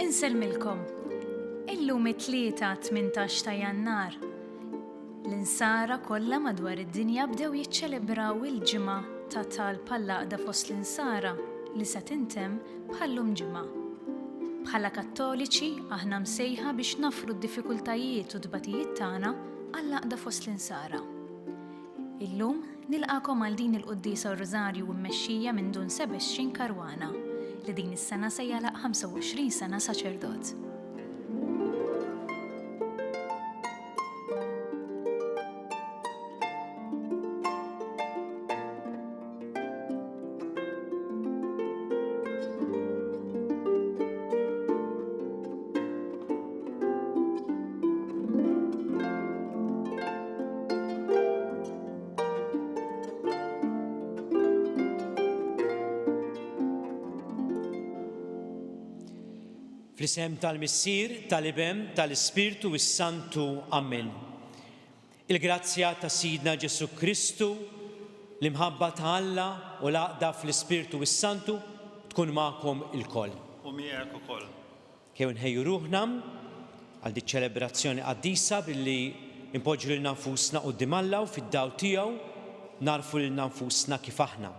Inselmilkom. Illum it-tlieta 18 ta' Jannar. L-insara kollha madwar id-dinja bdew jiċċelebraw il-ġimgħa ta' talb għall-għaqda fost l-insara li se tintemm bħallum ġimgħa. Bħala Kattoliċi aħna msejħa biex nafru d-diffikultajiet u d-batijiet tagħna għall-għaqda fost l-insara. Illum nilqakom għal din il-Qudiesa Rożarju mmexxija minn Dun Sebastian Karwana li din is-sena se jagħlaq 25 sena saċerdot. Fl-isem tal-Missier, tal-Ibem, tal-Ispirtu is-Santu. Amen. Il-grazzja ta' Sidna Ġesu Kristu, l-imħabba ta' Alla u l-għaqda fl-Ispirtu is-Santu tkun magħkom il-koll. U miegħek ukoll. Kew nħejju ruħna għal dik ċelebrazzjoni qaddisa billi impoġġu lil nfusna quddiem Alla u fid-dawl tiegħu narfu lil nfusna kif aħna.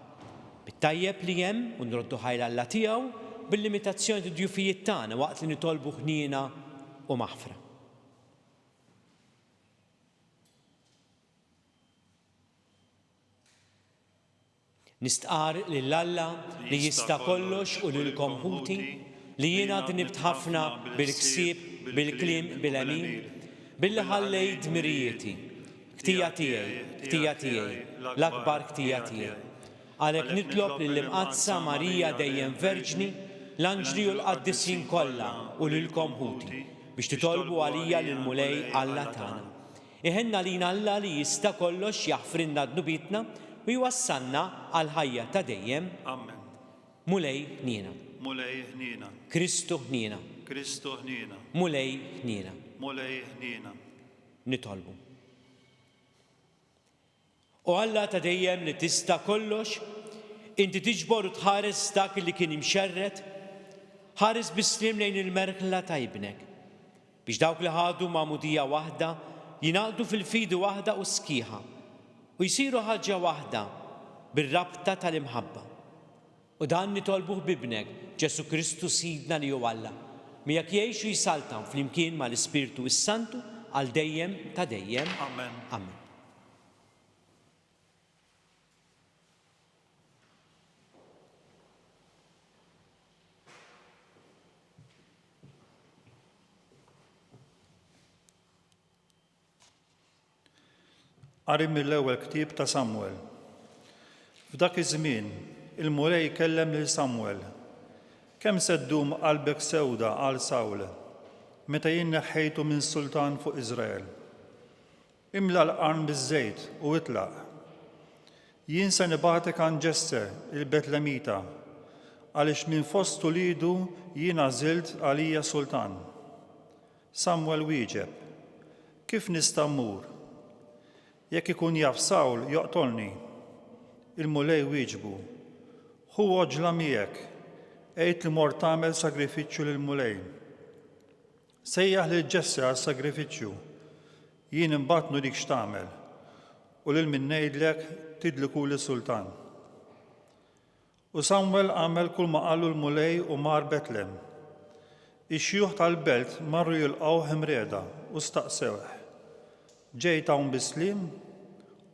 Bit-tajjeb li hemm u nroddu ħajla Alla tiegħu bil-limitazzjoni ta' djufijiet tagħna waqt li nitolbu ħniena u maħfra. Nistqar lil Alla li jista' kollox u lilkom ħuti li jiena dnibt ħafna bil-ksieb, bil-kliem, bil-għemin, billi ħallejt dmirijieti, ktija tiegħi, l-akbar ktija tiegħi. Għalhekk nitlob lill-Imqazza Marija dejjem Verġni, l-anġli u l-qaddisin kollha u lilkom ħuti biex titolbu għalija lil mulej Alla tagħna. Iħenna lina Alla li jista' kollox jaħfrinna dnubitna u jwassalna għal ħajja ta' dejjem. Amen. Mulej ħniena. Mulej ħniena. Kristu ħniena. Kristu ħniena. Mulej ħniena. Mulej ħniena. Nitolbu. U Alla ta' dejjem li tista' kollox, inti tiġbor u tħares dak li kien imxerret, ħares bislim lejn il-merħla ta' ibnek, biex dawk li ħadu ma'mudija waħda jingħaqdu fil-fidu waħda u sħiħa u jsiru ħaġa waħda bir-rabta tal-imħabba. U dan nitolbuh bibnek Ġesu Kristu Sidna li hu Alla, miegħek jgħixu jisaltam flimkien mal-Ispirtu is-Santu għal dejjem ta' dejjem. Amen. Amen. Qari mill-ewwel ktieb ta' Samwel. F'dak iż-żmien il-mulej kellem lil Samwel. Kemm se ddum qalbek sewda għal Sawl, meta jien neħħejtu minn sultan fuq Iżrael. Imla l-qarn biż-żejt u itlaq. Jien se nibagħtek għand Ġesse il-Betlemita, għaliex minn fost tulidu jien għażilt għalija sultan. Samwel wieġeb: kif nista' mmur? Jekk ikun jaf Sawl joqtolni. Il-mulej wieġbu: hu oġla miegħek, għid li mor tagħmel sagrifiċċju lill-mulej. Sejjaħ lil Ġesse għas-sagrifiċċju, jien imbagħad nurik x'tagħmel, u lil min ngħidlek tidliku lis-sultan. U Samwel għamel kull ma qalu l-mulej u mar Betlem. Ix-xjuħ tal-belt marru jilqgħu ħimrieda u staqsewh: ġejt hawn bislim?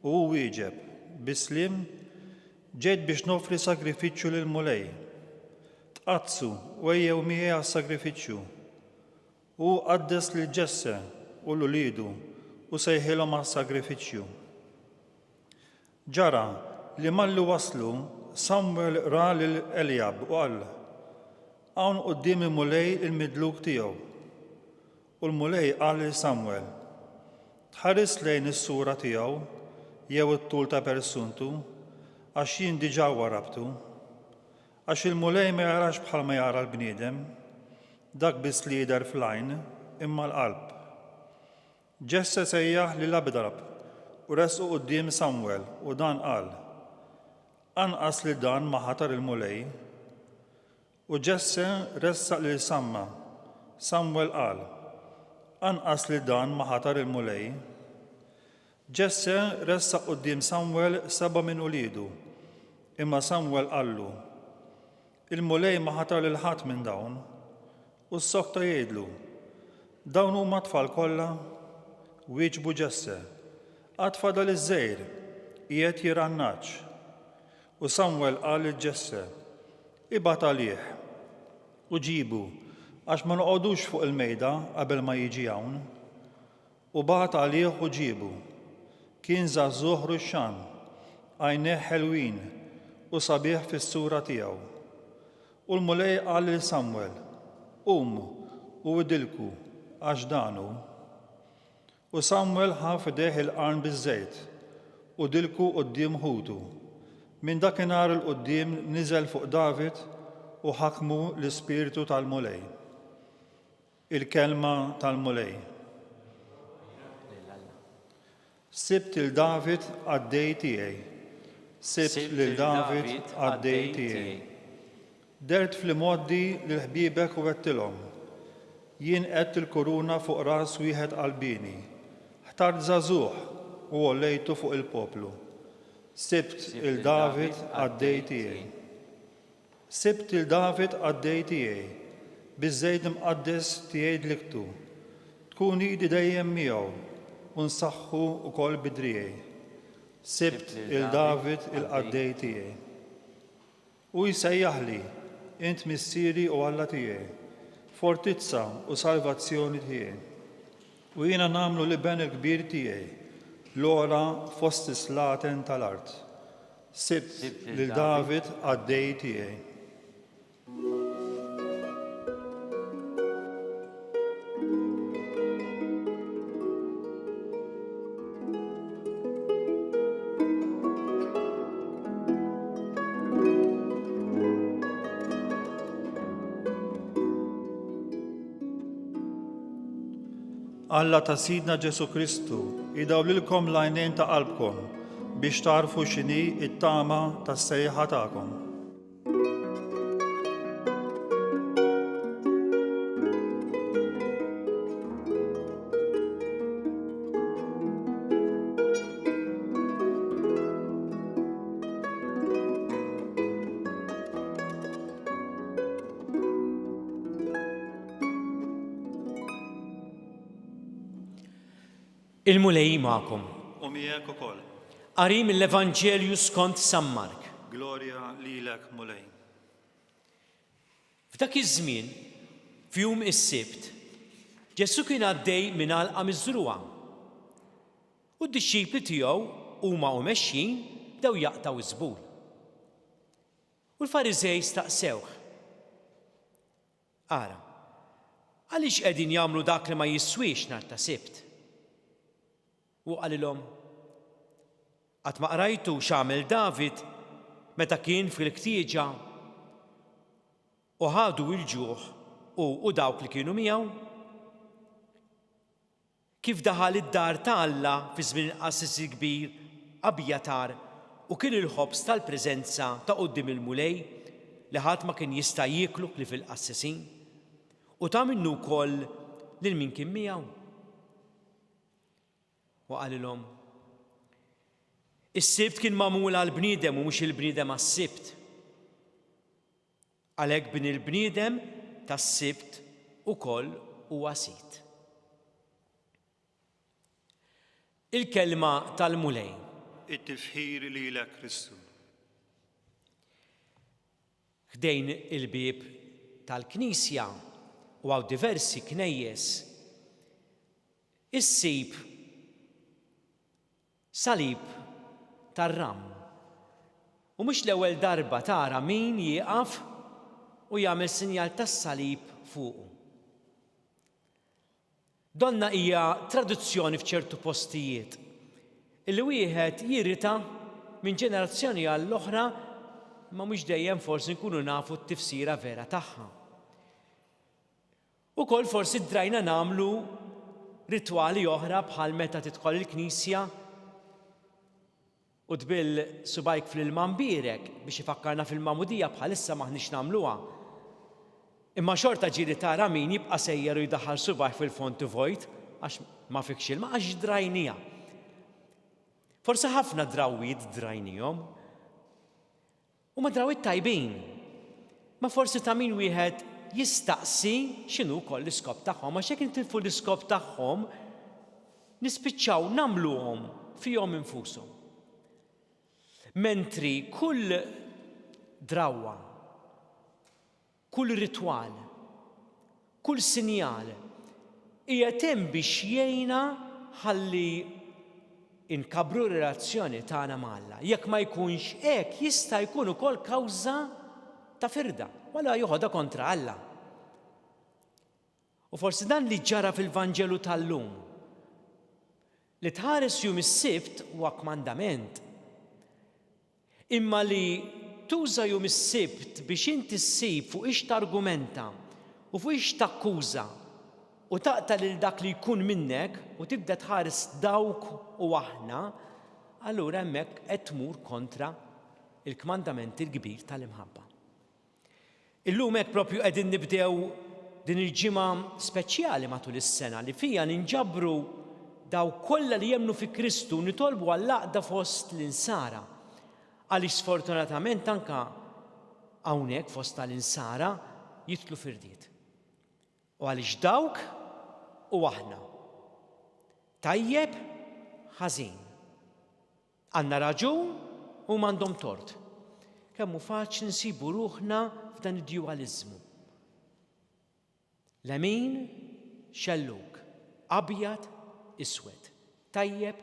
U hu wieġeb: bislim, ġejt biex nofri sagrifiċċju lill-mulej. Tqazzu u ejjew miegħi għas-sagrifiċċju. U qaddes lil Ġesse u l-uliedu u sejħilhom għas-sagrifiċċju. Ġara li mallu waslu, Samwel ra lil Elijab u qal: hawn quddiem il-mulej il-midluk tiegħu. U l-mulej qal lil Samwel: tħares lejn is-sura tiegħu jew it-tul ta' persuntu għax jien diġà warabtu, għax il-mulej ma jarax bħal ma jara l-bniedem, dak biss li jidher fl-għajn imma l-qalb. Ġesse sejjaħ lil Abdarab u resqu quddiem Samwel u dan qal: anqas li dan ma ħatar il-mulej. U Ġesse ressaq lil Samma Samuel qal, anqas li dan ma ħatar il-mulej. Ġesse ressaq quddiem Samuel 7 minn uliedu, imma Samuel qallu, il-mulej ma ħatar lil ħadd minn dawn, u s-sokta jgħidlu, dawn huma tfal kollha, wieġbu Ġesse, għad fadal iż-żgħir, qiegħed jirannaġġ. U Samuel qal lil Ġesse, ibgħat għalih u ġibu għax ma noqogħdux fuq il-mejda qabel ma jiġi hawn. U bagħat għalih u ġibu. Kien żagħżugħ ruxxan, għajnejh ħelwin u sabiħ fis-sura tiegħu. U l-mulej qal lil Samuel, qum u idilku għax danu. U Samuel ħa f'idejh il-qarn biż-żejt u dilku quddiem ħutu. Minn dakinhar il-quddiem niżel fuq David u ħakmu l-ispiritu tal-mulej. Il-kelma tal-mulej. Sibt il David għaddej tiegħi. Sibt lil David għaddej tiegħi. Dert fl-imoddi lil ħbiebek u għettilhom. Jien qed il-kuruna fuq ras wieħed qalbini. Ħtart żagħżugħ u għollejtu fuq il-poplu. Sibt il David għaddej tiegħi. Sibt il David għaddej tiegħi. Biż-żejt imqaddes tiegħi dliktu. Tkun idi dejjem miegħu u nsaħħu wkoll bidrijej. Sibt il David il-qaddej tiegħi. U jsejjaħli, int missieri u Alla tiegħi, fortizza u salvazzjoni tiegħi. U jiena nagħmlu liben il-kbir tiegħi, l-ora fost islaten tal-art. Sibt lil David għaddej tiegħi. Alla ta' Sidna Ġesu Kristu idaw lilkom l-għajnejn ta' qalbkom biex tarfu x'inhi t-tama tas-sejħa tagħkom. Il-mulej magħkom. U miegħek ukoll. Qari mill-Evanġelju skont San Mark. Glorja lilek mulej. F'dak iż-żmien, f'jum is-Sibt, Ġesu kien għaddej minn għalqa miżruqa. U d-dixxipli tiegħu huma u mexjin bdew jaqtaw żbul. U l-Fariżej staqsewh. Ara, għaliex qegħdin jagħmlu dak li ma jiswix nhar ta' Sibt? U qalilhom, qatt ma qrajtu x'għamel David meta kien fil-ktieġa u ħadu l-ġuħ u dawk li kienu miegħu? Kif daħal id-dar ta' Alla fi żmien il-qassisi kbir Abjatar u kien il-ħobs tal-preżenza ta' quddiem il-mulej li ħadd ma kien jista' jieklu li fil-qassisin u ta' minnu wkoll lil min kien miegħu. U qalilhom, is-Sibt kien magħmul għall-bniedem u mhux il-bniedem għas-Sibt. Għalhekk bin il-bniedem tas-Sibt ukoll huwa Sit. Il-kelma tal-mulej. It-tifħir lilek Kristu. Ħdejn il-bieb tal-Knisja u għaw diversi knejjes issib salib tar-ram. U mhux l-ewwel darba tara min jieqaf u jagħmel sinjal tas-salib fuqu. Donna hija traduzzjoni f'ċertu postijiet illi wieħed jirita minn ġenerazzjoni għall-oħra ma mhux dejjem forsi nkunu nafu t-tifsira vera tagħha. Ukoll forsi drajna nagħmlu ritwali oħra bħal meta tidħol il-Knisja u tbill subajk fl-ilma mbierek biex ifakkarna fil-mamudija bħalissa maħniex nagħmluha. Imma xorta ġieli tara min jibqa' sejjer u jdaħħal subaħ fil-fonti vojt għax ma fikx ilma għax drajnija. Forsi ħafna drawwiet drajnijhom. U ma drawwiet tajbin. Ma forsi ta' min wieħed jistaqsi x'inhu wkoll l-iskop tagħhom għax jekk intilfu l-iskop tagħhom nispiċċaw nagħmluhom fihom infushom. Mentri kull drawwa, kull ritwal, kull sinjal qiegħed hemm biex jgħinna ħalli inkabru relazzjoni tagħna mal-Alla. Jekk ma jkunx hekk jista' jkun ukoll kawża ta' firda, wala joħodha kontra Alla. U forsi dan li ġara fil-Vanġelu tal-lum. Li tħares jum is-sibt huwa kmandament. Imma li tuża jum is-sibt biex inti ssib fuq ix targumenta u fuq ix takkuża u taqta' lil dak li jkun minnek u tibda tħares dawk u aħna, allura hemmhekk qed tmur kontra il-kmandament il-kbir tal-imħabba. Illum hekk propju qegħdin nibdew din il-ġimgħa speċjali matul is-sena li fija ninġabru daw kollha li jemmnu fi Kristu nitolbu għall-għaqda fost l-insara. Għaliex sfortunatament anke hawnhekk fost tal-insara jitlu firdiet. U għaliex dawk u aħna. Tajjeb, ħażin. Għandna raġun u m'għandhom tort. Kemm hu faċli nsibu ruħna f'dan id-djualiżmu. Lemin, xelluk, abjad, iswed. Tajjeb,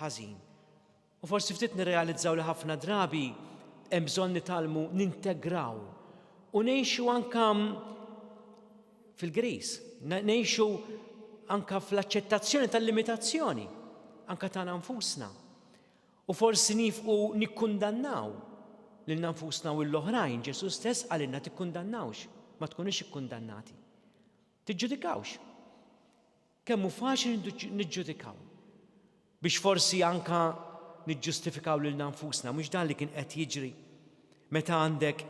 ħażin. U forsi ftit nirrealizzaw li ħafna drabi hemm bżonn nitalmu nintegraw u ngħixu anke fil-gris, ngħixu anke fl-aċċettazzjoni tal-limitazzjoni, anke tagħna nfusna. U forsi nifqu nikkundannaw lil nfusna u l-oħrajn, Ġesu stess għalilna tikkundannawx, ma tkunux ikkundannati. Tiġġudikawx. Kemm hu faċli niġġudikaw. Biex forsi anke niġġustifikaw lil nfusna, mhux dan li kien qed jiġri. Meta għandek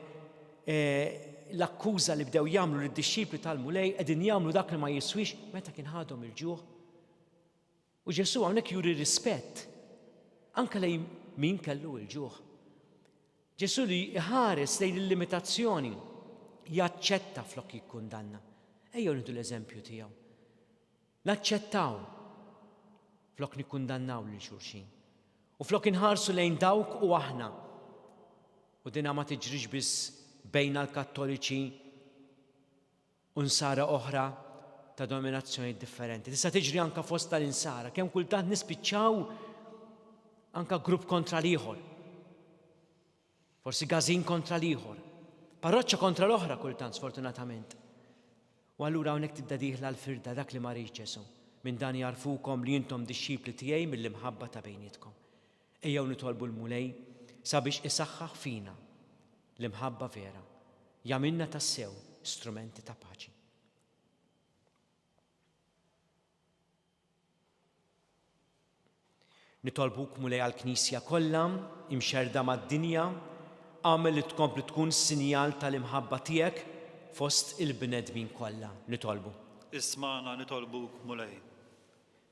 l-akkuża li bdew jagħmlu lid-dixxipli tal-mulej qegħdin jagħmlu dak li ma jiswix meta kien ħadhom il-ġuħ. U Ġesu hawnhekk juri rispett anke lejn min kellu l-ġuħ. Ġesu li ħares lejn il-limitazzjoni jaċċetta flok jikkundanna. Ejjew nieħdu l-eżempju tiegħu. Naċċettaw flok nikkundannaw lil xulxin. U flok inħarsu lejn dawk u aħna. U dinha ma tiġrix biss bejn l-Kattoliċi u nsara oħra ta' dominazzjoni differenti. Tista' tiġri anke fost tal-insara, kemm kultant nispiċċaw anke grupp kontra l-ieħor. Forsi gażin kontra l-ieħor. Parroċċa kontra l-oħra kultant sfortunatament. U allura hawnhekk tibda dieħla l-firda dak li ma rridx Ġesu. Minn dan jarfukom li intom dixxipli tiegħi mill-imħabba ta' bejnietkom. Ejjew nitolbu l-mulej sabiex isaħħaħ fina l-imħabba vera, jagħmilna tassew strumenti ta' paċi. Nitolbuk mulej għall-Knisja kollha, imxerda mad-dinja, għamel li tkompli tkun sinjal tal-imħabba tiegħek fost il-bnedmin kollha. Nitolbu. Isma'na nitolbuk mulej.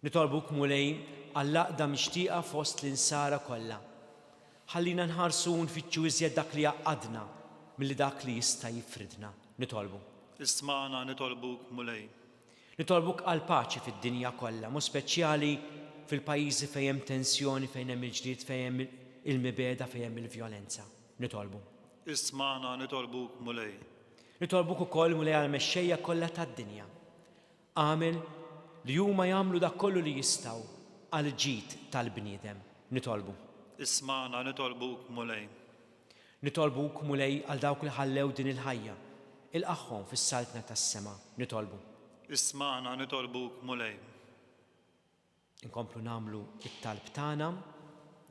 Nitolbuk mulej għall-aqda mixtieqa fost l-insara kollha. Ħallina nħarsu nfittxu iżjed dak li jaqadna milli dak li jista' jifridna. Nitolbu. Isma'na nitolbuk mulej. Nitolbuk għal paċi fid-dinja kollha, mu speċjali fil-pajjiżi fejn hemm tensjoni, fejn hemm il-ġlied, fejn hemm il-mibeda, fejn hemm il-vjolenza. Nitolbu. Isma'na nitolbuk mulej. Nitolbuk ukoll mulej għall-mexxejja kollha tad-dinja. Għamel li huma jagħmlu dak kollu li jistgħu għal ġid tal-bniedem. Nitolbu. Isma'na nitolbuk mulej. Nitolbuk mulej għal dawk li ħallew din il-ħajja, il-qaħħom fis-saltna tas-sema. Nitolbu. Isma'na nitolbuk mulej. Inkomplu nagħmlu it-talb tagħna,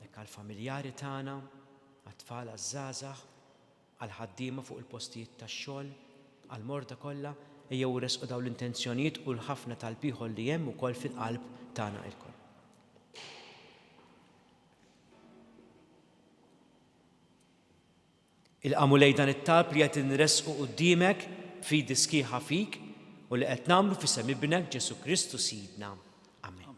hekk għall-familjari tagħna, għat-tfal għaż-żgħażagħ, għall-ħaddiema fuq il-postijiet tax-xogħol, għall-morda kollha, ejjew resqu dawn l-intenzjonijiet u l-ħafna tal-ieħor li hemm ukoll fil-qalb tagħna lkoll. Il-qamu lejn dan it-talb li qed inresqu quddiemek fidi sħiħa fik u li qed nagħmlu f'isem ibnek Ġesu Kristu Sidna. Amen.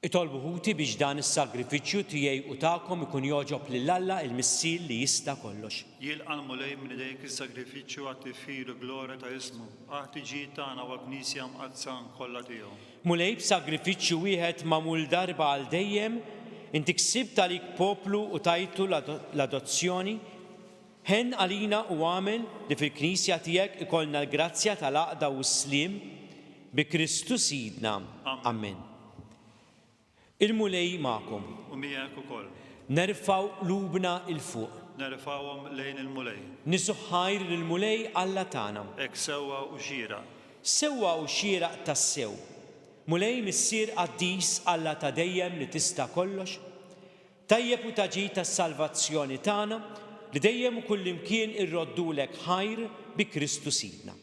Itolbu ħuti biex dan is-sagrifiċċju tiegħi u tagħkom ikun jogħġob lill-Alla il-Missier li jista' kollox. Jilqan mulej minn idejk is-sagrifiċċju għat-tifir u glorja ta' ismu, ħtiġijiet tagħna u l-Knisja mqaddsa kollha tiegħu. Mulej b'sagrifiċċju wieħed magħmul darba għal dejjem, inti ksibt għalik poplu u tajtu l-adozzjoni, ħen għalina u għamel li fil-Knisja tiegħek ikollna l-grazzja tal-għaqda u s-slim bi Kristu Sidna. Amen. Il-mulej magħkom. U miegħek ukoll. Nerfaw lubna il-fuq. Nerfawhom lejn il-mulej. Nisu ħajr lill-mulej Alla tagħna. Hekk sewwa u xieraq. Sewwa u xieraq tas-sew. Mulej missier qaddis Alla ta' dejjem li tista' kollox. Tajjeb u taġi tas-salvazzjoni tagħna li dejjem u kullimkien irroddulek ħajr bi Kristu Sidna.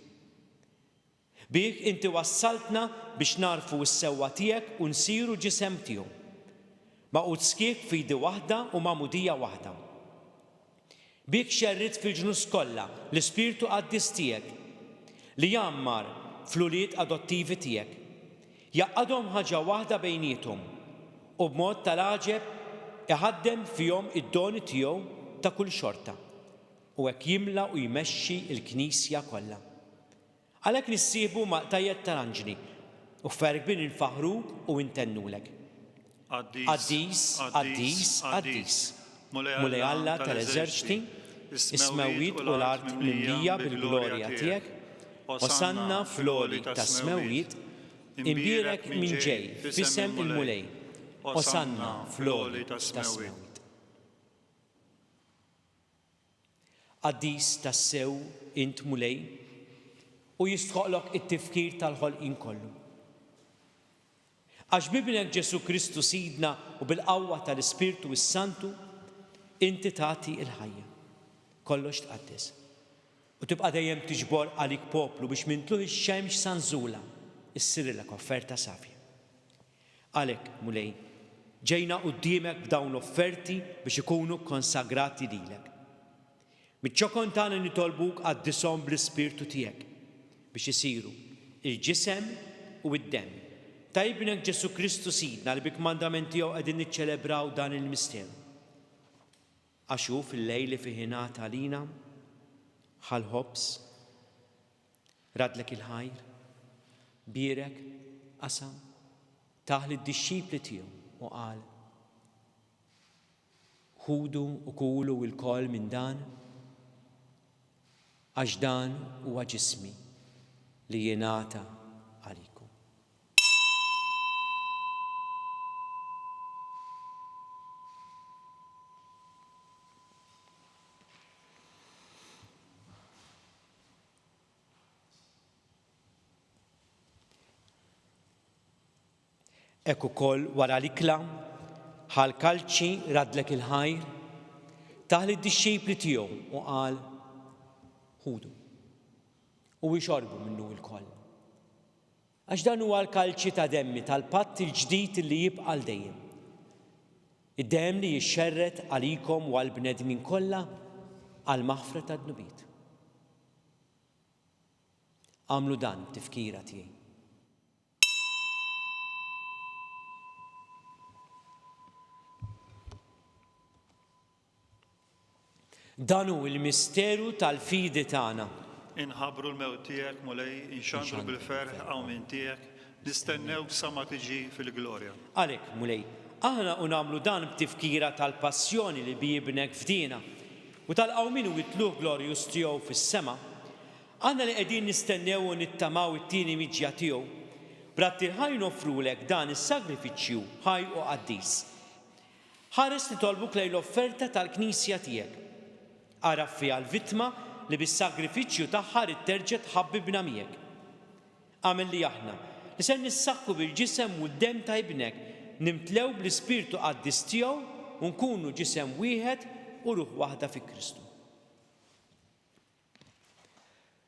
Bih inti wassaltna biex narfu s-sewwa tiegħek u nsiru ġisem tiegħu. Maqud sħiħ f'idi waħda u magħmudija waħda. Bih xerrit fil-ġnus kollha l-Ispirtu Qaddis tiegħek li jammar fl-ulied adottivi tiegħek. Jaqadhom ħaġa waħda bejniethom u b'mod tal-għaġeb iħaddem fihom id-doni tiegħu ta' kull xorta u hekk jimla u jmexxi l-Knisja kollha. Għalhekk nissieħbu maqtajiet tal-anġli u f'ferq bin infaħruk u intennulek. Qaddis, qaddis, qaddis. Mulej Alla tal-eżerċiti, is-smewwiet u l-art mimlija bil-glorja tiegħek, osanna fl-għoli tas-smewwiet, imbierek minn ġej f'isem il-mulej, osanna fl-għoli tas-smewwiet. Qaddis tas-sew int mulej u jistħoqlok it-tifkir tal-ħolqien kollu. Għax bibnek Ġesu Kristu Sidna u bil-qawwa tal-Ispirtu s-Santu, inti tagħti il-ħajja. Kollox tqaddes. U tibqa' dejjem tiġbor għalik poplu biex mintluħ ix-xemx sanżula issirrilek offerta safja. Għalhekk, mulej, ġejna quddiemek b'dawn l-offerti biex ikunu konsagrati lilek. Miċ-ċokon tagħna nitolbuk qaddishom bl-Ispirtu tiegħek biex isiru il-ġisem u id-dem ta' ibnek Ġesu Kristu Sidna li bik-mandamenti jew qegħdin niċċelebraw dan il-misteru. Għaxu fil-lejl li fih ingħata għalina ħal-ħobs, radlek il-ħajr, bierek, qasam, taħ lid-dixxipli tiegħu u qal: ħudu u kulu l-kol minn dan, għax dan huwa ġismi li jingħata għalikom. Ekku ukoll wara l-ikla ħal-kalċi radlek il-ħajr, taħ lid-dixxipli tiegħu u qal: ħudu u jxorbu minnu l-koll. Għax dan huwa l-kalċi ta' demmi tal-patt il-ġdid li jibqa' dejjem. id-dem li jixxerret għalikom u għall-bnedmin kollha għal maħfra tad-dnubiet. Għamlu dan tifkira tiegħi. Dan hu l-misteru tal-fidi tagħna. Inħabru l-mewt tiegħek mulej, inxandru bil-ferħ hawn minn tiegħek, nistennewk sa ma tiġi fil-glorja. Għalhekk mulej, aħna u nagħmlu dan b'tifkira tal-passjoni li bijibnek fdina u tal-qawmin u jitluh glorjus tiegħu fis-sema. Aħna li qegħdin nistennew u nittamaw it-tieni miġja tiegħu, bratti ħaj nofrulek dan is-sagrifiċċju ħaj u qaddis. Ħares nitolbuk lejn l-offerta tal-Knisja tiegħek. Araf fiha l-vittma li bis-sagrifiċċju tagħha terġa' tħabbibna miegħek. Għamel li aħna li se nissaqqu bil-ġisem u d-dem ta' ibnek nimtlew bl-Ispirtu Qaddis tiegħu u nkunu ġisem wieħed u ruħ waħda fi Kristu.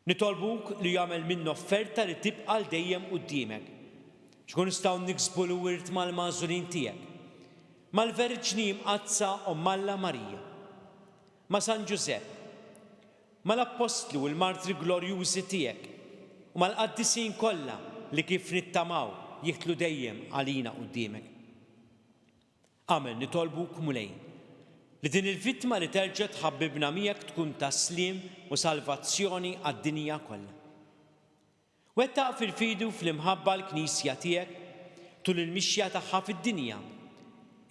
Nitolbuk li jagħmel minn offerta li tibqa' dejjem quddiemek. Xkun nistgħu niksbu l-wirt mal-magħżulin tiegħek, mal-Verġni mqazza Ommalla Marija, ma' San Giuseppe, mal-Apostlu u l-Martri glorjużi tiegħek u mal-qaddisin kollha li kif nittamaw jihtlu dejjem għalina quddiemek. Għamel nitolbuk mulej li din il-vittma li terġa' tħabbibna miegħek tkun taslim u salvazzjoni għad-dinja kollha. Wettaq fil-fidu fl-imħabba l-Knisja tiegħek tul il-mixja tagħha fid-dinja.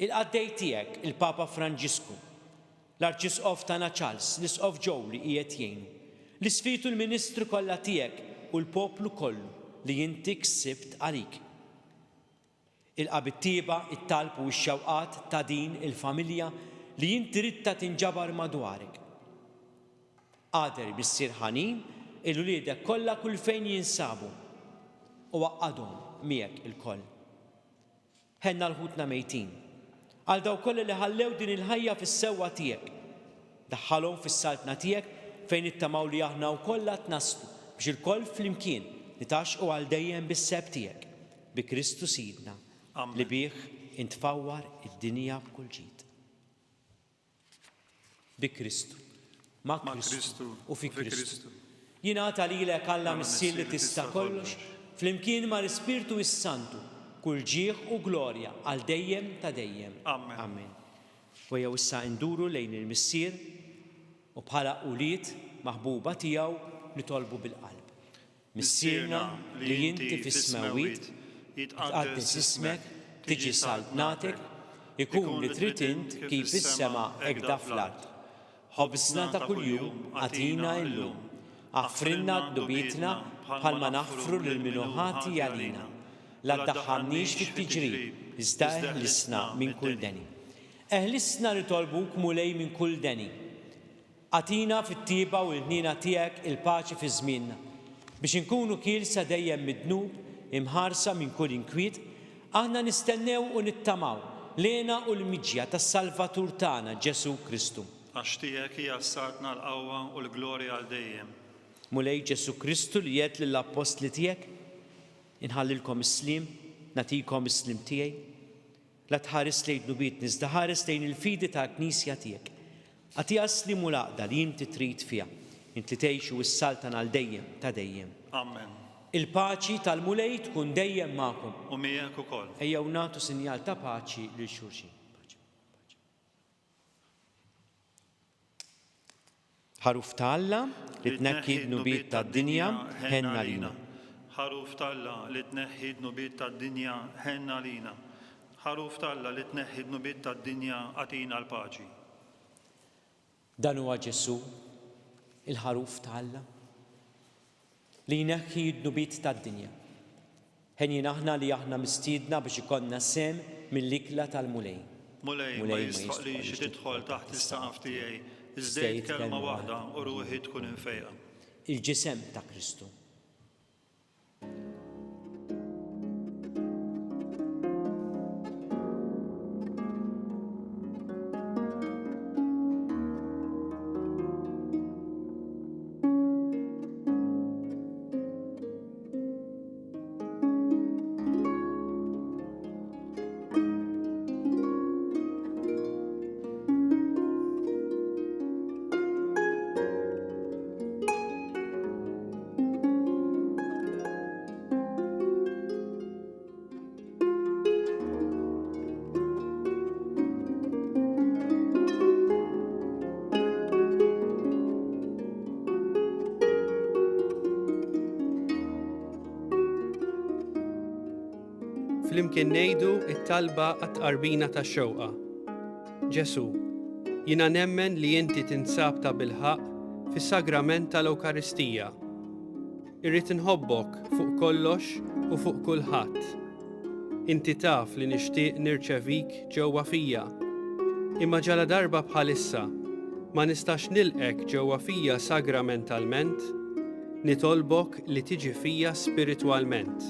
Il-qaddej tiegħek il-Papa Franġisku, l-Arċisqof tagħna Charles, l-Isqof Joe li qiegħed jgħinu, l-isfitu l-Ministru kollha tiegħek u l-poplu kollu li inti ksibt għalik. Il-qabittieba, it-talb u x-xewqat ta' din il-familja li inti ridta tinġabar madwarek. Qader bis-Sir Ħanin il-wliedek kollha kull fejn jinsabu u għaqqadhom miegħek il-koll. Ħenna l-ħutna mejtin għal daw kollha li ħallew din il-ħajja fis-sewwa tiegħek. Daħħalhom fis-saltna tiegħek fejn ittamaw li aħna wkoll tnaslu biex il-koll flimkien nitaxqu għal dejjem bis-seb tiegħek bi Kristu Sidna li bih intfawwar id-dinja b'kull ġid. Bi Kristu, ma' Kristu u fi Kristu. Jingħata lilek Alla missier li tista' kollox flimkien ma' l-Ispirtu s-Santu kull ġieħ u glorja għal dejjem ta' dejjem. Amen. U jew issa nduru lejn il-missier u bħala ulied maħbuba tiegħu nitolbu bil-qalb. Missierna li inti fis-smawiet jitqaddes ismek, tiġi saltnatek, ikun li trid int kif is-sema hekk fl-ard. Ħobżna ta' kuljum għatina llum, aħfrilna d-dubietna bħalma naħfru lil minuħati għalina. La ddaħħalniex fit-tiġrib, iżda eħlisna minn kull deni. Eħlisna nitolbuk mulej minn kull deni. Għatina fit-tieba u l-ħnina tiegħek il-paċi fi żmienna biex inkunu kielsa dejjem midnub, imħarsa minn kull inkwiet, aħna nistennew u nittamaw lena u l-miġja tas-Salvatur tagħna Ġesu Kristu. Għax tiegħek hija s-sartna l-qawwa u l-glorja għal dejjem. Mulej Ġesu Kristu li jgħid lill-apostli tiegħek, inħallilkom is-slim, nagħtikom is-slim tiegħi, la tħares lejn dnubiet iżda ħares lejn il-fidi tal-Knisja tiegħek. Għatiha slim u laqda li inti trid fiha, inti tgħixu s-saltan għal dejjem ta' dejjem. Amen. Il-paċi tal-mulej tkun dejjem magħkom. U miegħek ukoll. Ejjew nagħtu sinjal ta' paċi lil xulxin. Ħaruf ta' Alla li tneħħi d-nubiet tad-dinja ħenna lina. Ħaruf ta' Alla li tneħħi d-nubiet tad-dinja ħenna lina. Ħaruf ta' Alla li tneħħi d-nubiet tad-dinja għatina l-paċi. Dan huwa Ġesu, il-ħaruf ta' Alla li jneħħi d-nubiet tad-dinja. Ħenjin aħna li aħna mistiedna biex ikonna sem mill-ikla tal-mulej. Mulej ma jistaqlix tidħol taħt is-saqaf tiegħi, iżdejt kelma waħda u ruħi tkun infejqa. Il-ġisem ta' Kristu. flimkien ngħidu t-talba għat-tqarbina tax-xewqa. Ġesu, jiena nemmen li inti tinsab ta' bilħaq fis-sagrament tal-Ewkaristija. Irrid inħobbok fuq kollox u fuq kulħadd. Inti taf li nixtieq nirċevik ġewwa fija. Imma ġala darba bħalissa ma nistax nilqek ġewwa fija sagramentalment, nitolbok li tiġi fija spiritwalment.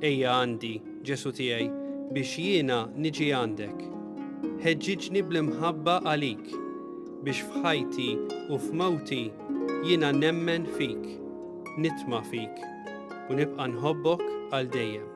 Ejja għandi, Ġesu tiegħi, biex jiena niġi għandek. Ħeġġiġni bl-imħabba għalik, biex f'ħajti u f'mewti jiena nemmen fik, nitma' fik u nibqa' nħobbok għal dejjem.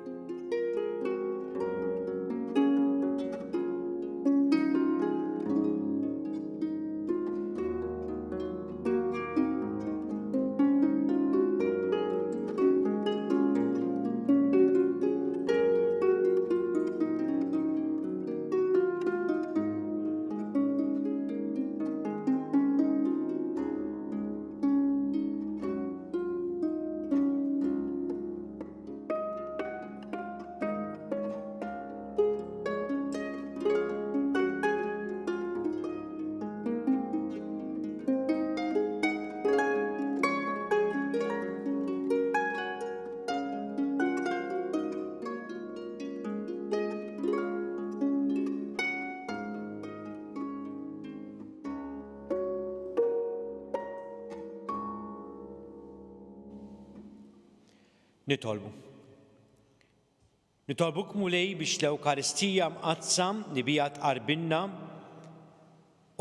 Nitolbu. Nitolbuk mulej biex l-Ewkaristija mqazzam li bija tqarbinna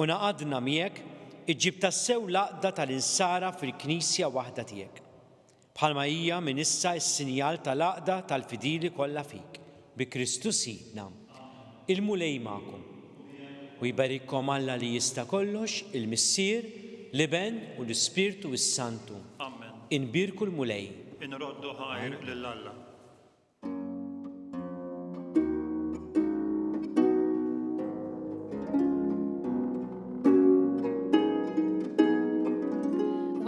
u naqadna miegħek iġġib tassew laqda tal-insara fil-Knisja waħda tiegħek. Bħalma hija minn issa s-sinjal tal-laqda tal-fidili kollha fik. Bi Kristu Sidna. Il-mulej magħkom. U jbarikkom Alla li jista' kollox, il-Missier, l-Iben u l-Ispirtu s-Santu. Amen. Inbirku l-mulej. Inroddu ħajr lill-Alla.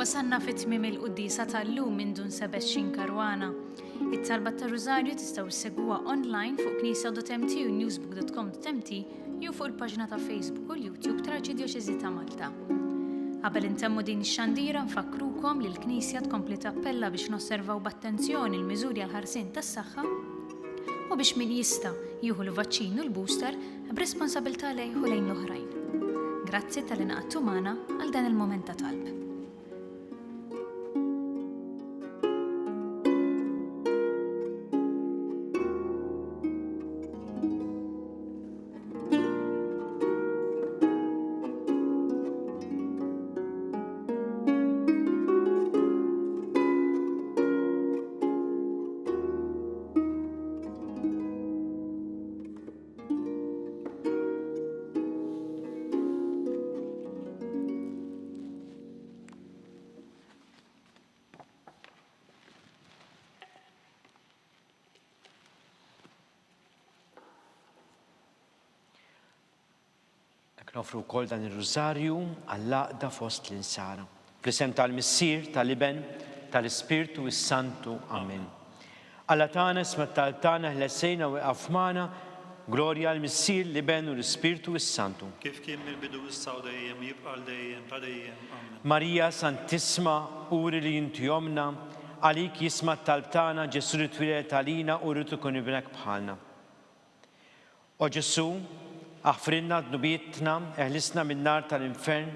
Wasanna fit-tmiem il-quddisa tal-lum minn dun 27 karwana. It-talba tar-Rużarju tistgħu issegwuha online fuq knisja.mt u newsbook.com.mt jew fuq il-paġna ta' Facebook u l-YouTube tal-Arċidjoċeżi ta' Malta. Qabel intemmu din ix-xandira nfakkrukom li l-Knisja tkompli tappella biex nosservaw b'attenzjoni l-miżuri għal ħarsien tas-saħħa u biex min jista' jieħu l-vaċċin u l-booster b'responsabbiltà lejn u lejn l-oħrajn. Grazzi tal-inqagħtu magħna għal dan il-mument ta' talb. Nofru wkoll dan ir-Rużarju għall-laqda fost l-insara. Fl-isem tal-Missier, tal-Iben, tal-Ispirtu s-Santu. Amen. Alla tagħna isma' tal-tagħna ħlessejna u waqaf magħna, glorja l-Missier, l-Iben u l-Ispirtu s-Santu. Kif kien mill-bidu issa u dejjem jibqa' dejjem ta' dejjem. Amen. Marija Santisma, uri li inti jomna, għalik jisma' tal-tagħna Ġesu li twilet għalina u rrid ikun ibnek bħalna. O Ġesu, aħfrinna d-nubietna, eħlisna min-nar tal-infern,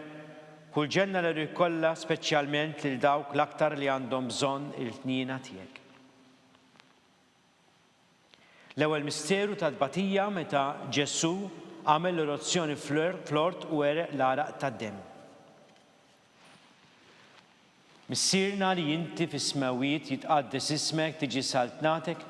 kull ġenna li kollha speċjalment lil dawk l-aktar li għandhom bżonn il-tniena tiegħek. L-ewwel misteru tal-tbatija meta Ġesu għamel l-orazzjoni flort u ereq l-araq tad-demm. Missierna li inti fis-smawiet jitqaddes ismek tiġi saltnatek,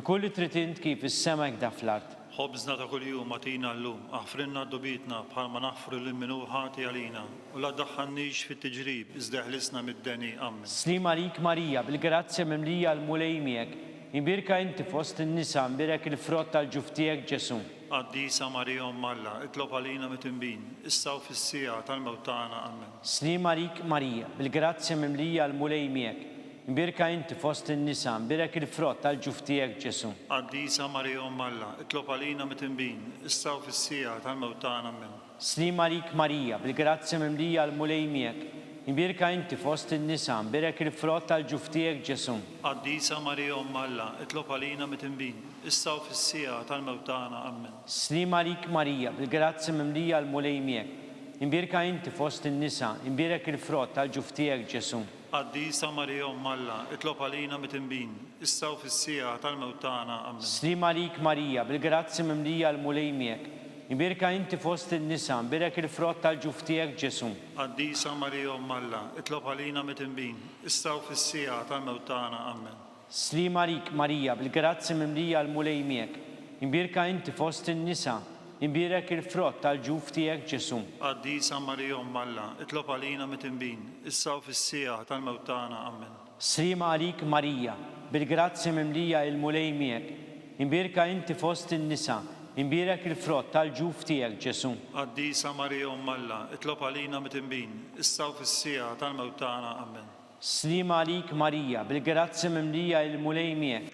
ikulli trid int kif is-sema da fl-art. Ħobżna ta' kuljum għatina llum, aħfrinna d-dubitna bħalma naħfru l-minu ħati għalina u la daħħannix fit-tiġrib, iżda ħlisna mid-deni. Amen. Slim għalik Marija, bil-grazzja mimlija l-mulej miegħek, imbirka inti fost in-nisa, imbirek il-frott tal-ġuftijek Ġesu. Qaddisa Marija Alla, itlob għalina mit-imbin, issa u fis-sija tal-mewt tagħna. Amen. Slim għalik Marija, bil-grazzja mimlija l-mulej miegħek, imbirka inti fost in-nisa, imbirek il-frott tal-ġuf tiegħek Ġesu. Qaddisa Marija Umm Alla, itlob għalina mit-tinbin, issa u fis-sija tal-mewt tagħna amen. Slima lik Marija, bil-grazzja mimlija l-mulej miegħek, imbirka inti fost in-nisa, imbirek il-frott tal-ġuf tiegħek Ġesu. Qaddisa Marija Umm Alla, itlob għalina mit-tinbin, issa u fis-sija tal-mewt tagħna amen. Slima lik Marija, bil-grazzja mimlija l-mulej miegħek, imbirka inti fost in-nisa, imbirek il-frott tal-ġuf tiegħek Ġesu. Qaddisa Marija Umm Alla, itlob għalina mit-tinbin, issa u fis-sija tal-mewt tagħna amen. Slima lik Marija, bil-grazzja mimlija l-mulej miegħek, imbirka inti fost in-nisa, imbirek il-frott tal-ġuf tiegħek Ġesu. Qaddisa Marija Umm Alla, itlob għalina mit-tinbin, issa u fis-sija tal-mewt tagħna amen. Slima lik Marija, bil-grazzja mimlija l-mulej miegħek, imbirka inti fost in-nisa, imbirek il-frott tal-ġuf tiegħek Ġesu. Qaddisa Marija Umm Alla, itlob għalina mit-tinbin, issa u fis-sija tal-mewt tagħna amen. Slima lik Marija, bil-grazzja mimlija l-mulej miegħek, imbirka inti fost in-nisa, imbirek il-frott tal-ġuf tiegħek Ġesu. Qaddisa Marija Umm Alla, itlob għalina mit-tinbin, issa u fis-sija tal-mewt tagħna amen. Slima lik Marija, bil-grazzja mimlija l-mulej miegħek,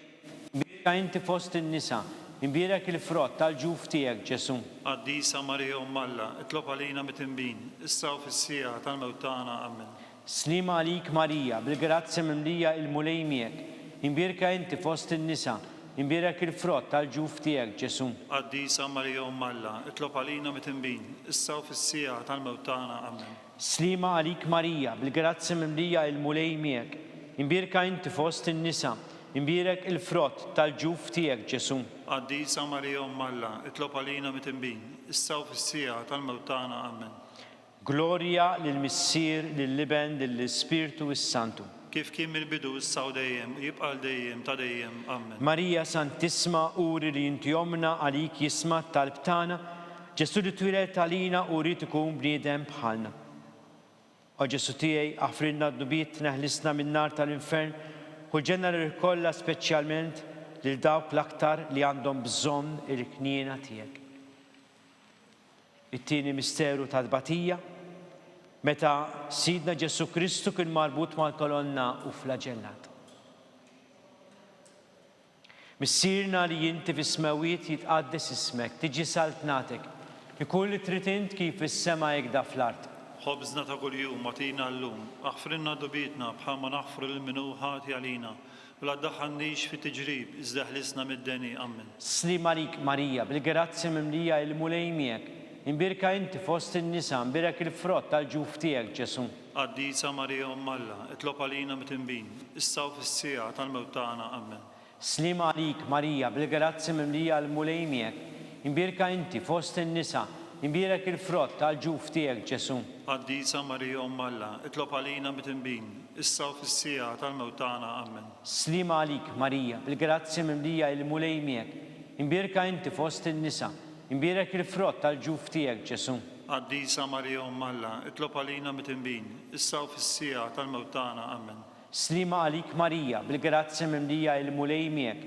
imbirka inti fost in-nisa, imbirek il-frott tal-ġuf tiegħek Ġesu. Qaddisa Marija Umm Alla, itlob għalina mit-tinbin, issa u fis-sija tal-mewt tagħna amen. Slima lik Marija, bil-grazzja mimlija l-mulej miegħek, imbirka inti fost in-nisa, imbirek il-frott tal-ġuf tiegħek Ġesu. Qaddisa Marija Umm Alla, itlob għalina mit-tinbin, issa u fis-sija tal-mewt tagħna amen. Slima lik Marija, bil-grazzja mimlija l-mulej miegħek, imbirka inti fost in-nisa, imbirek il-frott tal-ġuf tiegħek Ġesu. Qaddisa Marija Umm Alla, itlob għalina mit-tinbin, issa u fis-sija tal-mewt tagħna amen. Glorja lill-Missier, lill-Liben, lill-Ispirtu s-Santu. Kif kien mill-bidu issa u dejjem, jibqa' dejjem ta' dejjem amen. Marija Santisma, uri li inti jomna għalik jisma talb tagħna, Ġesu li twilet għalina uri tkun bniedem bħalna. O Ġesu tiegħi aħfrilna d-dubiet neħlisna min-nar tal-infern, u ġenna l-kolla speċjalment lil dawk l-aktar li għandhom bżonn il-kniena tiegħek. It-tieni misteru tal-batija, meta Sidna Ġesu Kristu kien marbut mal-kolonna u flagellat. Missirna li jinti fis-smawiet jitqaddes ismek, tiġi saltnatek, ikun li trid int kif is-sema jekda fl-art. Ħobżna ta' kuljum agħtina llum, aħfrilna dubietna bħalma naħfru lil-minu ħati għalina, u la ddaħħalniex fi tiġrib, iżda ħlisna mid-deni amen. Slima lik Marija, bil-grazzja mimlija l-mulej miegħek, imbirka inti fost in-nisa, imbirek il-frott tal-ġuf tiegħek Ġesu. Qaddisa Marija Umm Alla, itlob għalina mit-tinbin, issa u fis-sija tal-mewt tagħna amen. Slima lik Marija, bil-grazzja mimlija l-mulej miegħek, imbirka inti fost in-nisa, imbirek il-frott tal-ġuf tiegħek Ġesu. Qaddisa Marija Umm Alla, itlob għalina mit-tinbin, issa u fis-sija tal-mewt tagħna amen. Slima lik Marija, bil-grazzja mimlija l-mulej miegħek, imbirka inti fost in-nisa, imbirek il-frott tal-ġuf tiegħek Ġesu. Qaddisa Marija Umm Alla, itlob għalina mit-tinbin, issa u fis-sija tal-mewt tagħna amen. Slima lik Marija, bil-grazzja mimlija l-mulej miegħek,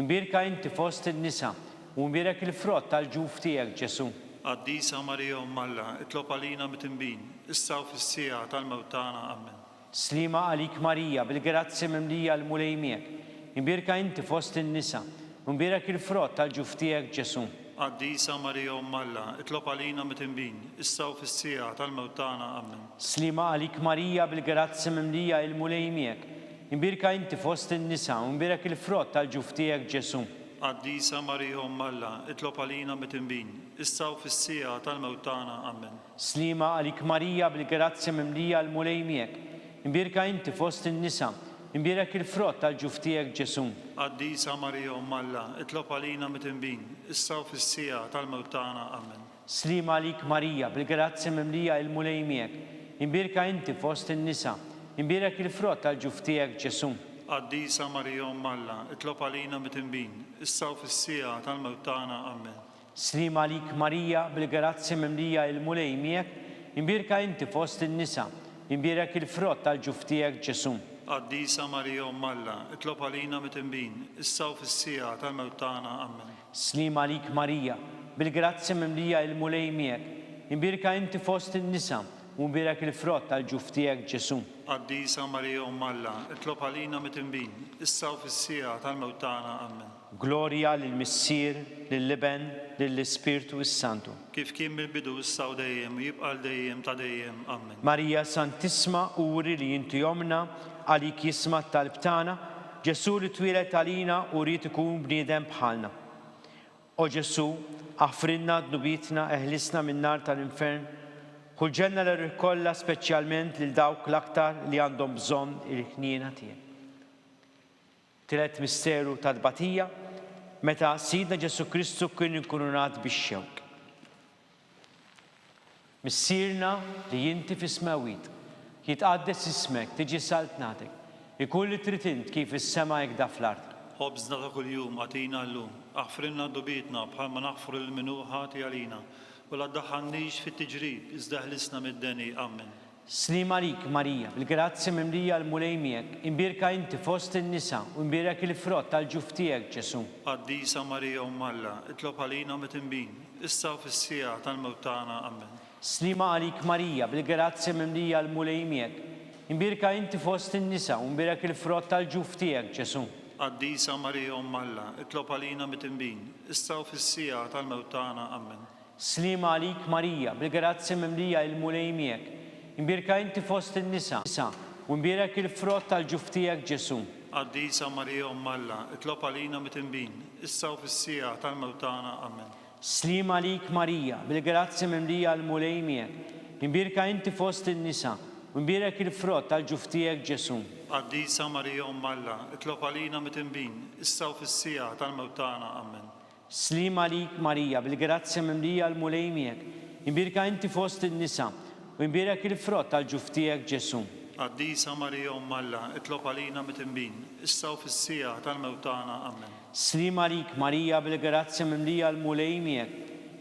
imbirka inti fost in-nisa, u imbirek il-frott tal-ġuf tiegħek Ġesu. Qaddisa Marija Umm Alla, itlob għalina mit-tinbin, issa u fis-sija tal-mewt tagħna amen. Slima lik Marija, bil-grazzja mimlija l-mulej miegħek, imbirka inti fost in-nisa, u imbirek il-frott tal-ġuf tiegħek Ġesu. Qaddisa Marija Umm Alla, itlob għalina mit-tinbin, issa u fis-sija tal-mewt tagħna amen. Slima lik Marija, bil-grazzja mimlija l-mulej miegħek, imbirka inti fost in-nisa, u imbirek il-frott tal-ġuf tiegħek Ġesu. Qaddisa Marija Umm Alla, itlob għalina mit-tinbin, issa u fis-sija tal-mewt tagħna amen. Slima lik Marija, bil-grazzja mimlija l-mulej miegħek, imbirka inti fost in-nisa, imbirek il-frott tal-ġuf tiegħek Ġesu. Qaddisa Marija Umm Alla, itlob għalina mit-tinbin, issa u fis-sija tal-mewt tagħna amen. Slima lik Marija, bil-grazzja mimlija l-mulej miegħek, imbirka inti fost in-nisa, imbirek il-frott tal-ġuf tiegħek Ġesu. Qaddisa Marija Umm Alla, itlob għalina mit-tinbin, issa u fis-sija tal-mewt tagħna amen. Slima lik Marija, bil-grazzja mimlija l-mulej miegħek, imbirka inti fost in-nisa, imbirek il-frott tal-ġuf tiegħek Ġesu. Qaddisa Marija Umm Alla, itlob għalina mit-tinbin, issa u fis-sija tal-mewt tagħna amen. Slima lik Marija, bil-grazzja mimlija l-mulej miegħek, imbirka inti fost in-nisa, u mbirak il-frott tal-ġuf tiegħek Ġesu. Qaddisa Marija Umm Alla, itlob għalina mit-tinbin, issa u fis-sija tal-mewt tagħna. Amen. Gloria lill-Missier, lill-Liben, lill-Ispirtu Santu. Kif kien mill-bidu issa u dejjem u jibqa' dejjem ta' dejjem. Amen. Marija Santisma, uri li jinti jomna, għalik jisma t-talb tagħna, Ġesu li twilet għalina u rrid ikun bniedem bħalna. O Ġesu, aħfrinna dnubitna, eħlisna min-nar tal-infern, ħulġenna l-rikolla speċjalment lil dawk l-aktar li għandhom bżonn il-ħniena tiegħek. Tielet misteru ta' tbatija, meta Sidna Ġesu Kristu kien inkurunat bix-xewk. Missierna li jinti fis-smawit, jitqaddes ismek, tiġi saltnatek, ikun li trid int kif is-sema jekda fl-ard. Ħobżna ta' kuljum għatina llum, aħfrinna dubitna bħalma naħfru l-minuħati għalina, u la ddaħħalniex fit-tiġrib, iżda ħlisna mid-deni. Amen. Slim għalik, Marija, bil-grazzi mimlija l-mulej miegħek, imbirka inti fost in-nisa u imbirek il-frott tal-ġuf tiegħek Ġesu. Qaddisa Marija Umm Alla, itlob għalina mit-tinbin, issa u fis-sija tal-mewt tagħna. Amen. Slima għalik, Marija, bil-grazzi mimlija l-mulej miegħek, imbirka inti fost in-nisa u imbirek il-frott tal-ġuf tiegħek Ġesu. Qaddisa Marija Umm Alla, itlob għalina mit-tinbin, issa u fis-sija tal-mewt tagħna. Amen. Slima għalik, Marija, bil-grazzi mimlija l-mulej miegħek, imbirka inti fost in-nisa u imbirek il-frott tal-ġuf tiegħek Ġesu. Qaddisa Marija Umm Alla, itlob għalina mit-tinbin, issa u fis-sija tal-mewt tagħna. Amen. Slima għalik, Marija, bil-grazzi mimlija l-mulej miegħek, imbirka inti fost in-nisa u imbirek il-frott tal-ġuf tiegħek Ġesu. Qaddisa Marija Umm Alla, itlob għalina mit-tinbin, issa u fis-sija tal-mewt tagħna. Amen. Slima għalik, Marija, bil-grazzi mimlija l-mulej miegħek, imbirka inti fost in-nisa u imbirek il-frott tal-ġuf tiegħek Ġesu. Qaddisa Marija Umm Alla, itlob għalina mit-tinbin, issa u fis-sija tal-mewt tagħna. Amen. Slima għalik, Marija, bil-grazzi mimlija l-mulej miegħek,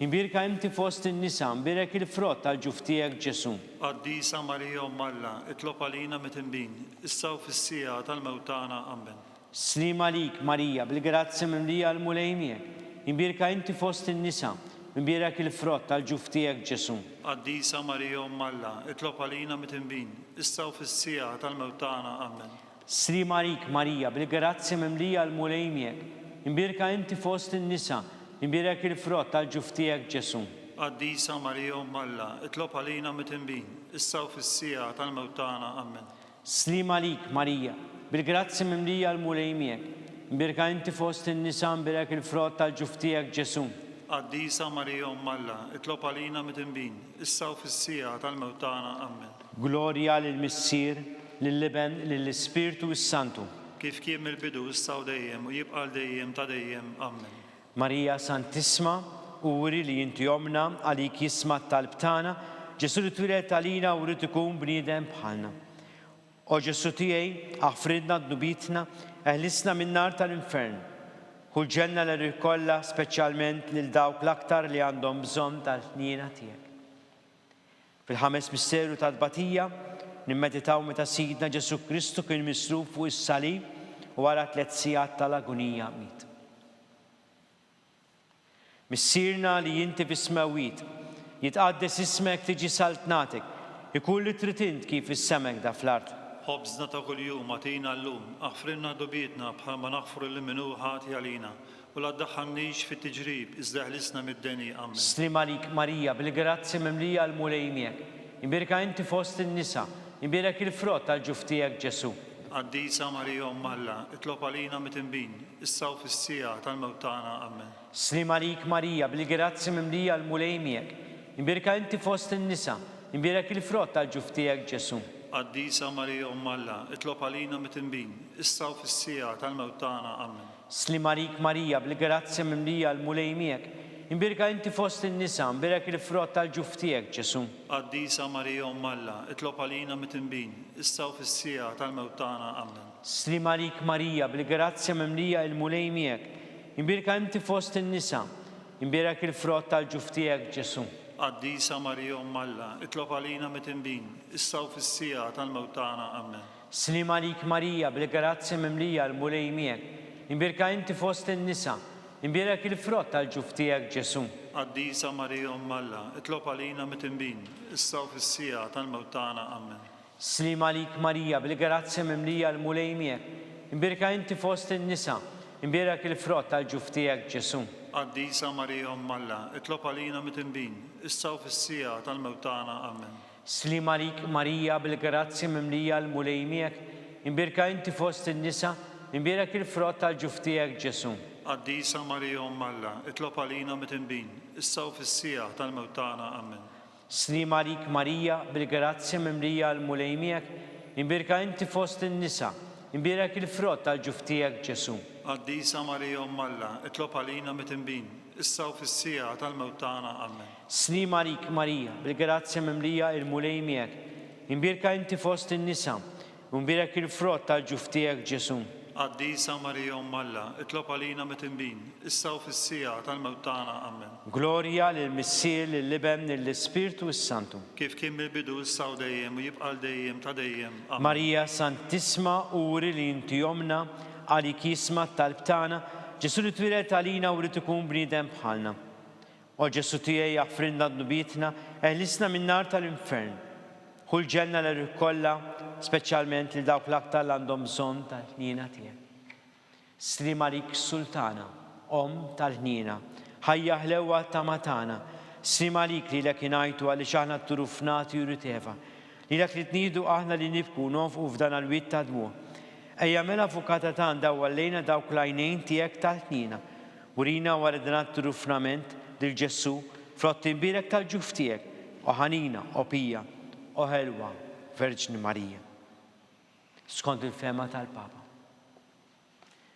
imbirka inti fost in-nisa u imbirek il-frott tal-ġuf tiegħek Ġesu. Qaddisa Marija Umm Alla, itlob għalina mit-tinbin, issa u fis-sija tal-mewt tagħna. Amen. Slima għalik, Marija, bil-grazzi mimlija l-mulej miegħek, imbirka inti fost in-nisa u imbirek il-frott tal-ġuf tiegħek Ġesu. Qaddisa Marija Umm Alla, itlob għalina mit-tinbin, issa u fis-sija tal-mewt tagħna. Amen. Slima għalik, Marija, bil-grazzi mimlija l-mulej miegħek, imbirka inti fost in-nisa u imbirek il-frott tal-ġuf tiegħek Ġesu. Qaddisa Marija Umm Alla, itlob għalina mit-tinbin, issa u fis-sija tal-mewt tagħna. Amen. Slima għalik, Marija, bil-grazzi mimlija l-mulej miegħek, imbirka inti fost in-nisa u imbirek il-frott tal-ġuf tiegħek Ġesu. Qaddisa Marija Umm Alla, itlob għalina mit-tinbin, issa u fis-sija tal-mewt tagħna. Amen. Gloria lill-Missier, lill-Liben, lill-Ispirtu Santu. Kif kien mill-bidu issa u dejjem u jibqa' dejjem ta' dejjem. Amen. Marija Santisma, uri li jinti jomna għalik jisma t-talb tagħna, Ġesu li twilet għalina u rrid ikun bniedem bħalna. O Ġesu tiegħi, aħfridna dnubitna, eħlisna min-nar tal-infern, ħulġenna l-rikolla speċjalment lil dawk l-aktar li għandhom bżonn tal-ħniena tiegħek. Fil-ħames misteru ta' tbatija, nimmeditaw meta Sidna Ġesu Kristu kien misruf fuq is-salib u wara 3 sigħat tal-agonija miet. Missierna li jinti fis-smawit, jitqaddes ismek, tiġi saltnatek, ikun li trid int kif is-sema jekda fl-ard. Ħobżna ta' kuljum għatina llum, aħfrinna dubitna bħalma naħfru l-minuħati għalina, u la ddaħħalniex fit-tiġrib, iżda ħlisna mid-deni. Amen. Slim għalik, Marija, bil-grazzi mimlija l-mulej miegħek, imbirka inti fost in-nisa, imbirek il-frott tal-ġuf tiegħek Ġesu. Qaddisa Marija Umm Alla, itlob għalina mit-tinbin, issa u fis-sija tal-mewt tagħna. Amen. Slim għalik, Marija, bil-grazzi mimlija l-mulej miegħek, imbirka inti fost in-nisa, imbirek il-frott tal-ġuf tiegħek Ġesu. Qaddisa Marija Umm Alla, itlob għalina mit-tinbin, issa u fis-sija tal-mewt tagħna. Amen. Slim għalik, Marija, bil-grazzi mimlija l-mulej miegħek, imbirka inti fost in-nisa, imbirek il-frott tal-ġuf tiegħek Ġesu. Qaddisa Marija Umm Alla, itlob għalina mit-tinbin, issa u fis-sija tal-mewt tagħna. Amen. Slim għalik, Marija, bil-grazzi mimlija l-mulej miegħek, imbirka inti fost in-nisa, imbirek il-frott tal-ġuf tiegħek Ġesu. Qaddisa Marija Umm Alla, itlob għalina mit-tinbin, issa u fis-sija tal-mewt tagħna. Amen. Slim għalik, Marija, bil-grazzi mimlija l-mulej miegħek, imbirka inti fost in-nisa, Imbierak il-frott tal-ġuf tiegħek Ġesu. Qaddisa Marija Alla, itlob għalina mit-imbin, issa u fis-sija tal-mewt tagħna. Amen. Slim għalik Marija, bil-grazzja mimlija l-mulej miegħek. Imbierka inti fost in-nisa. Imbierak il-frott tal-ġuf tiegħek Ġesu. Qaddisa Marija Alla, itlob għalina mit-imbin, issa u fis-sija tal-mewt tagħna. Amen. Slim għalik Marija, bil-grazzja mimlija l-mulej miegħek. Imbierka inti fost in-nisa. Imbierak il-frott tal-ġuf tiegħek Ġesu. Qaddisa Marija Alla, itlob għalina mit-imbin, issa u fis-sija tal-mewt tagħna. Amen. Slim għalik Marija, bil-grazzja mimlija l-mulej miegħek. Imbierka inti fost in-nisa. Imbierak il-frott tal-ġuf tiegħek Ġesu. Qaddisa Marija Alla, itlob għalina mit-imbin, issa u fis-sija tal-mewt tagħna. Amen. Slim għalik Marija, bil-grazzja mimlija l-mulej miegħek. Imbierka inti fost in-nisa. Imbierak il-frott tal-ġuf tiegħek Ġesu. Qaddisa Marija Alla, itlob għalina mit-imbin, issa u fis-sija tal-mewt tagħna. Amen. Glorja lill-Missier, lill-Liben, lill-Ispirtu s-Santu. Kif kien mill-bidu issa u dejjem u jibqa' dejjem ta' dejjem. Amen. Marija Santissima, uri li inti jomna, għalik jisma tal-btana, Ġesu li twilet għalina u li tkun bniedem bħalna. O Ġesu tiegħi jaffrinna d-nubitna, eħlisna min-nar tal-infern. Kull ġenna l-rikolla, speċjalment li dawk l-aktar għandhom bżonn tal-ħnina tiegħek. Slim għalik Sultana, tal-ħnina, ħajja ħlewa ta' matana. Slim għalik li l-ek inajtu għalli xaħna t-turufnati u riteva. Li l-ek li t-nidu aħna li nibku nofqu f'dan għal-wit ta' dmu. Ejja mela fukata ta' daw għallejna dawk lajnejn tiegħek tal-ħnina. Urina waredna t-turufnament dil-Ġesu, flottin birek tal-ġuf tiegħek, o ħanina, o pija, o ħelwa, Verġni Marija. Skont il-fema tal-Papa.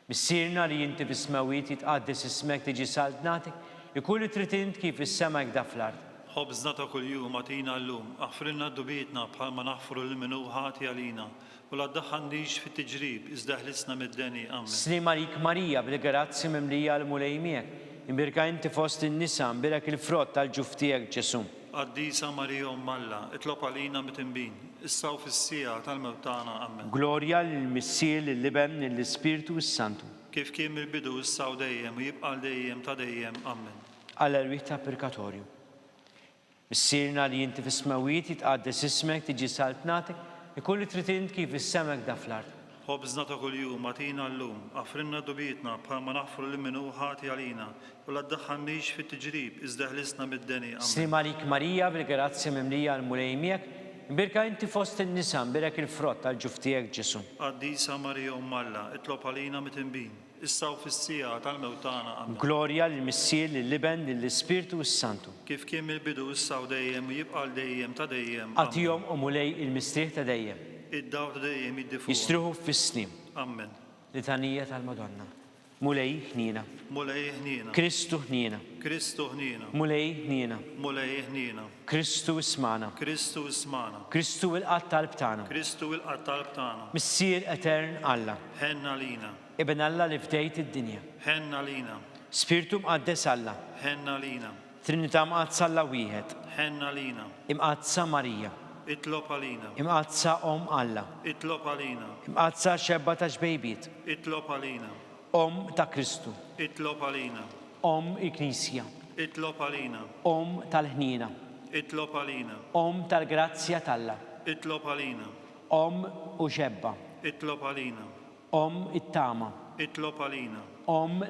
Missirna li jinti fis-smawiet jitqaddis ismek tiġi saldnatik, ikun li trid int kif is-sema jekk fl-ard. Ħobżna ta' kuljum għatina llum, aħfrilna d-dubietna bħalma naħfru l-minu ħati għalina, u la ddaħħandix fit-tiġrib, iżda ħlisna mid-deni. Amen. Slim għalik Marija, bil-grazzi mimlija l-mulej miegħek. Imbirka inti fost in-nisa, imbirek il-frott tal-ġuf tiegħek Ġesu. Qaddisa Marija Alla, itlob għalina mit-imbin, issa u fis-sija tal-mewt tagħna. Amen. Glorja lill-Missier, lill-Liben, lill-Ispirtu s-Santu. Kif kien mill-bidu issa u dejjem u jibqa' dejjem ta' dejjem. Amen. Għall-erwieħ ta' Purgatorju. Missirna li jinti fis-smawiet jitqaddis ismek tiġi saldnatik, ikun li trid int kif is-semek fl-ard. Ħobżna ta' kuljum għatina llum, aħfrilna d-dubietna bħalma naħfru l-minu ħati għalina, u la ddaħħalniex fit-tiġrib, iżda ħlisna mid-deni. Amen. Slim għalik Marija, bil-grazzja mimlija l-mulej miegħek, imbirka inti fost in-nisa, imbirek il-frott tal-ġuf tiegħek Ġesu. Qaddisa Marija Alla, itlob għalina mit-imbin, issa u fis-sija tal-mewt tagħna. Amen. Glorja lill-Missier, lill-Liben, lill-Ispirtu s-Santu. Kif kien mill-bidu issa u dejjem u jibqa' dejjem ta' dejjem. Għatihom u mulej il-mistrieħ ta' dejjem. Id-daw ta' dejjem jiddifu. Jistruħu fis-snim. Amen. Litanija tal-Madonna. Mulej ħnina. Mulej ħnina. Kristu ħnina. Kristu ħnina. Mulej ħnina. Mulej ħnina. Kristu ismana. Kristu ismana. Kristu il-qatt tal-btana. Kristu il-qatt tal-btana. Missier etern Alla. Ħenna lina. Ibn Alla li fdejt id-dinja. Ħenna lina. Spiritu mqaddes Alla. Ħenna lina. Trinità mqadsa Alla wieħed. Ħenna lina. Imqadsa Marija. Itlob għalina. Imqadsa Alla. Itlob għalina. Imqadsa xebba ta' xbejbiet. Itlob għalina. Ta' Kristu. Itlob għalina. Il-Knisja. Itlob għalina. Tal-ħnina. Itlob għalina. Tal-grazzja talla. Itlob għalina. U xebba. Itlob għalina. It-tama. Itlob għalina.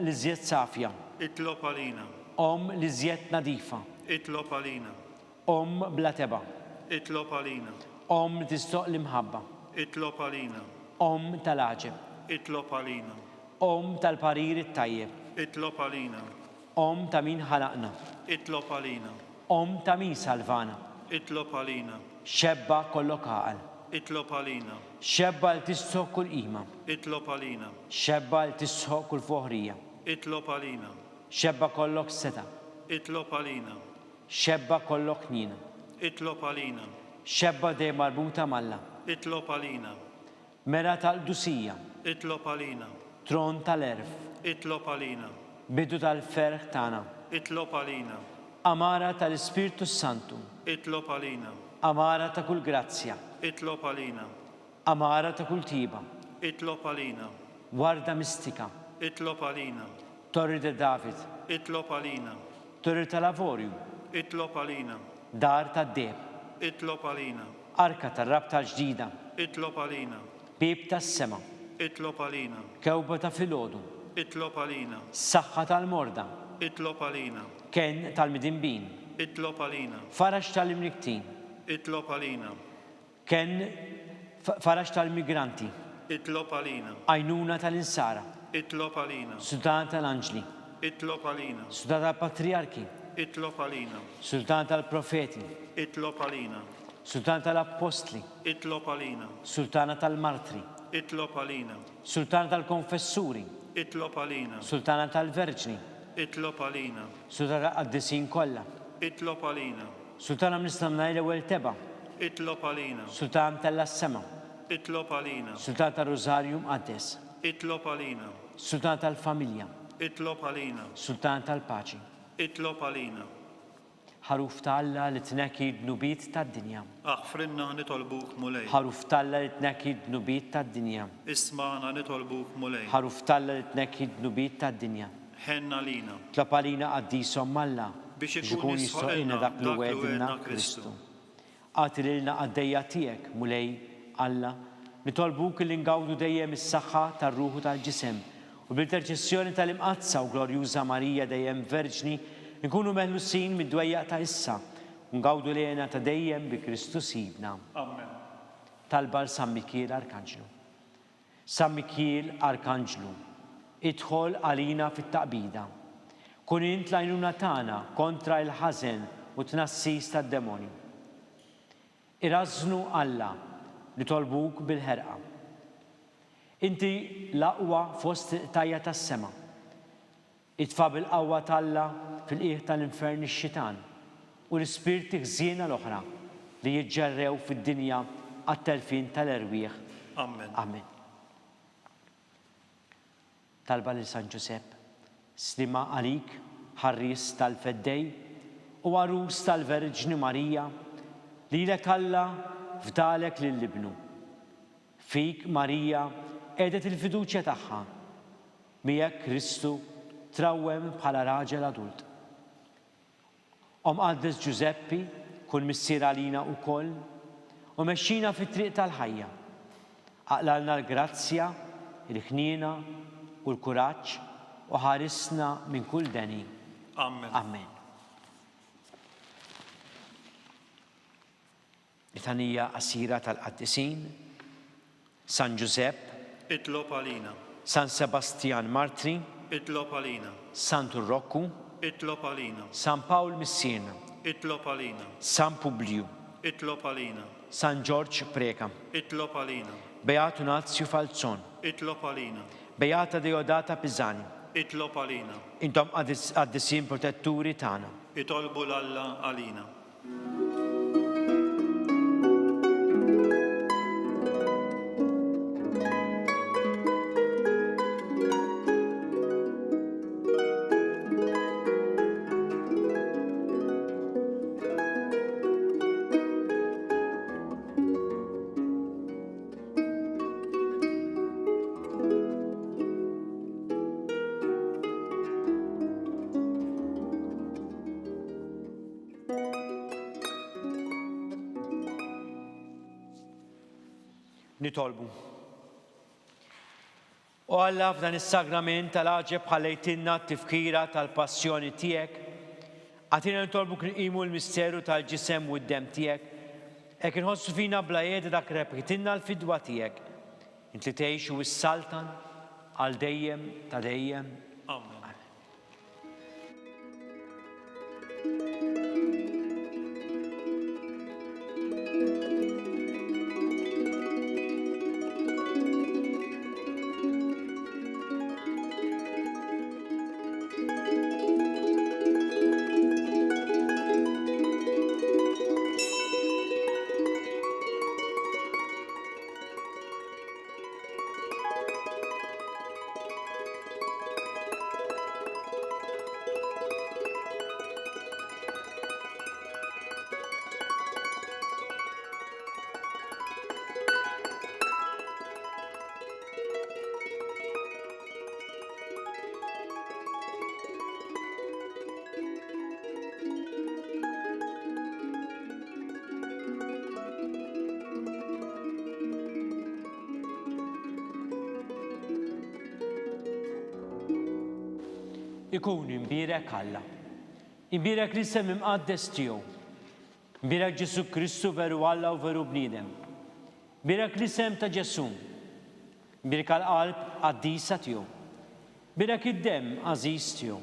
Li żjed safja. Itlob għalina. Li żjed nadifa. Itlob għalina. Bla teba. Itlob għalina. Li tistoq l-imħabba. Itlob għalina. Tal-aġeb. Itlob għalina. Tal-parir it-tajjeb. Itlob għalina. Ta' min ħalaqna. Itlob għalina. Ta' min salvana. Itlob għalina. Xebba kollok għaqal. Itlob għalina. Xebba li tisħoq kull qima. Itlob għalina. Xebba li tisħoq kull foħrija. Itlob għalina. Xebba kollok seta. Itlob għalina. Xebba kollok nina. Itlob għalina. Xebba dej marbuta malla. Itlob għalina. Mera tal-dusija. Itlob għalina. Tron tal-erf. Itlob għalina. Bidu tal-ferħ tana. Itlob għalina. Amara tal-Ispirtu Santu. Itlob għalina. Amara ta' kull grazzja. Itlob għalina. Amara ta' kull tiba. Itlob għalina. Warda mistika. Itlob għalina. Torri ta' David, itlob għalina, torri tal-Lavorju, itlob għalina, dar ta' Deb, itlob għalina, arka tar-rab tal-ġdida, itlob għalina, bib tas-sema, itlob għalina, kewba ta' filgħodu, itlob għalina, saħħa tal-morda, itlob għalina, ken tal-midinbin, itlob għalina, farax tal-imniktin, itlob għalina, ken farax tal-migranti, itlob għalina, għajnuna tal-insara, itlob għalina, sultan tal-anġli, itlob għalina, sultan tal-patriarki, itlob għalina, sultan tal-profeti, itlob għalina, sultan tal-apostli, itlob għalina, sultana tal-martri, itlob għalina, sultana tal-konfessuri, itlob għalina, sultana tal-verġni, itlob għalina, sultana tal-qaddisin kollha, itlob għalina, sultana mnistamna l-ewwel teba, itlob għalina, sultan tal-assema, itlob għalina, sultan tal-Rosarju Mqaddes, itlob għalina, sultan tal-familja, itlob għalina, sultan tal-paċi, itlob għalina, ħaruf tal-Alla li tnekki d-nubit tad-dinja, aħfrinna nitolbuk mulej, ħaruf tal-Alla li tnekki d-nubit tad-dinja, ismana nitolbuk mulej, ħaruf tal-Alla li tnekki d-nubit tad-dinja, ħenna lina, tlop għalina qaddisom Alla biex biex ikun ikun jistoqilna dak li wedna wedna Kristu. Għati lilna għaddejja tiegħek mulej Alla, nitolbuk li ngawdu dejjem is-saħħa tar-ruħu tal-ġisem u bil-interċessjoni tal-imqazza u glorjuża Marija dejjem verġni nkunu meħlusin mid-dwejjaq ta' issa u ngawdu lejna ta' dejjem bi Kristu sibna. Amen. Talba l-San Mikiel Arkanġlu. San Mikiel Arkanġlu, idħol għalina fit-taqbida. Kun int l-għajnuna tagħna kontra l-ħażen u tnassis tad-demonju. Irażnu Alla li tolbuk bil-ħerqa. Inti l-aqwa fost tajja tas-sema. Itfa' bil-qawwa tal-Alla fil-qiegħ tal-infern ix-xitan u l-ispirti ħżiena l-oħra li jiġġerrew fid-dinja għat-telfin tal-erwieħ. Amen. Amen. Talba lil San Ġusepp, slima għalik, ħarris tal-feddej u għarus tal-Verġni Marija li lek Alla fdalek lill-ibnu. Fik Marija edet il-fiduċja tagħha miegħek Kristu trawwem bħala raġel adult. Qaddes Giuseppi kun missier għalina wkoll u mexxina fit-triq tal-ħajja. Aqlalna l-grazzja, il-ħniena u l-kuraġġ u ħarisna minn kull deni. Amen. Amen. Litanija qasira tal-qaddisin, San Giusepp, Itlob għalina, San Sebastian Martri, itlob għalina, San Turrokku, itlob għalina, San Paul Missierna, itlob għalina, San Publiu, itlob għalina, San George Preka, itlob għalina, Beato Nazio Falzon, itlob għalina, Beata Deodata Pisani, itlob għalina, intom għaddisin protetturi tagħna. itolbu l-Alla għalina. Nitolbu. U Alla f'dan is-sagrament tal-għaġeb ħallejtinna t-tifkira tal-passjoni tiegħek, għatina nitolbu nqimu l-misteru tal-ġisem u d-dem tiegħek, hekk inħossu fina bla jeda dak repetinna l-fidwa tiegħek. Int li tgħixu s-saltan għal dejjem ta' dejjem. Amen. ikun imbirek Alla. Imbirek l-isem imqaddes tiegħu. Imbirek Ġesu Kristu veru Alla u veru bniedem. Imbirek l-isem ta' Ġesu. Imbirek għal-qalb qaddisa tiegħu. Imbirek id-dem għażiż tiegħu.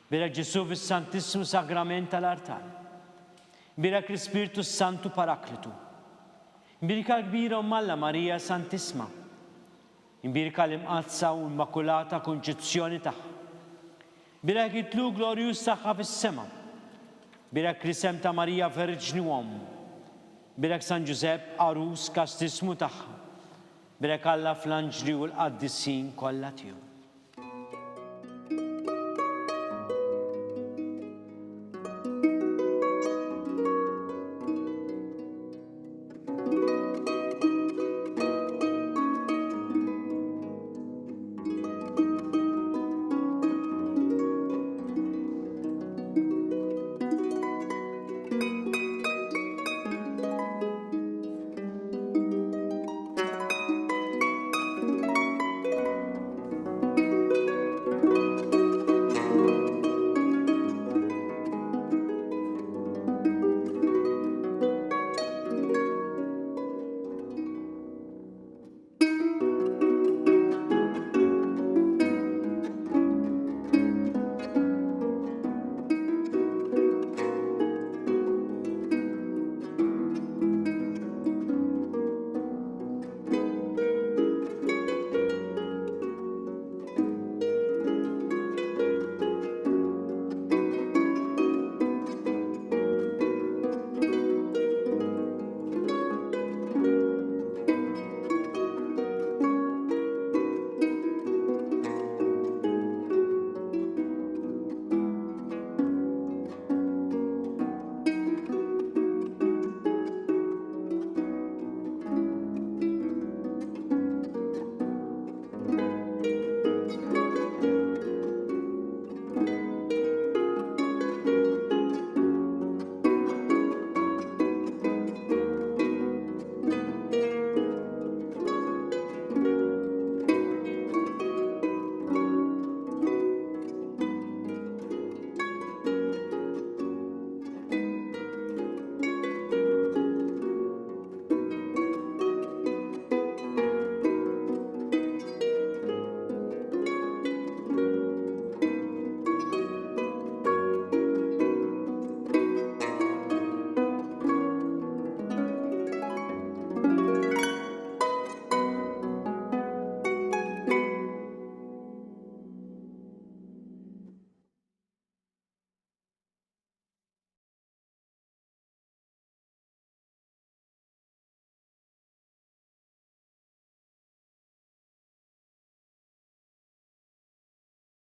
Imbirek Ġesu fis-Santissimu Sagrament tal-Artal. Imbirek l-Ispiritu Santu Paraklitu. Imbirek għal-kbira Alla Marija Santissima. Imbirek l-imqazza u immakulata konċezzjoni tagħha. Imbirek it-tlu glorjuż tagħha fis-sema. Imbirek l-isem ta' Marija Verġni Uomm. Imbirek San Ġusepp Arus Kastismu tagħha. Imbirek Alla fl-anġli u l-qaddissin kollha tiegħu.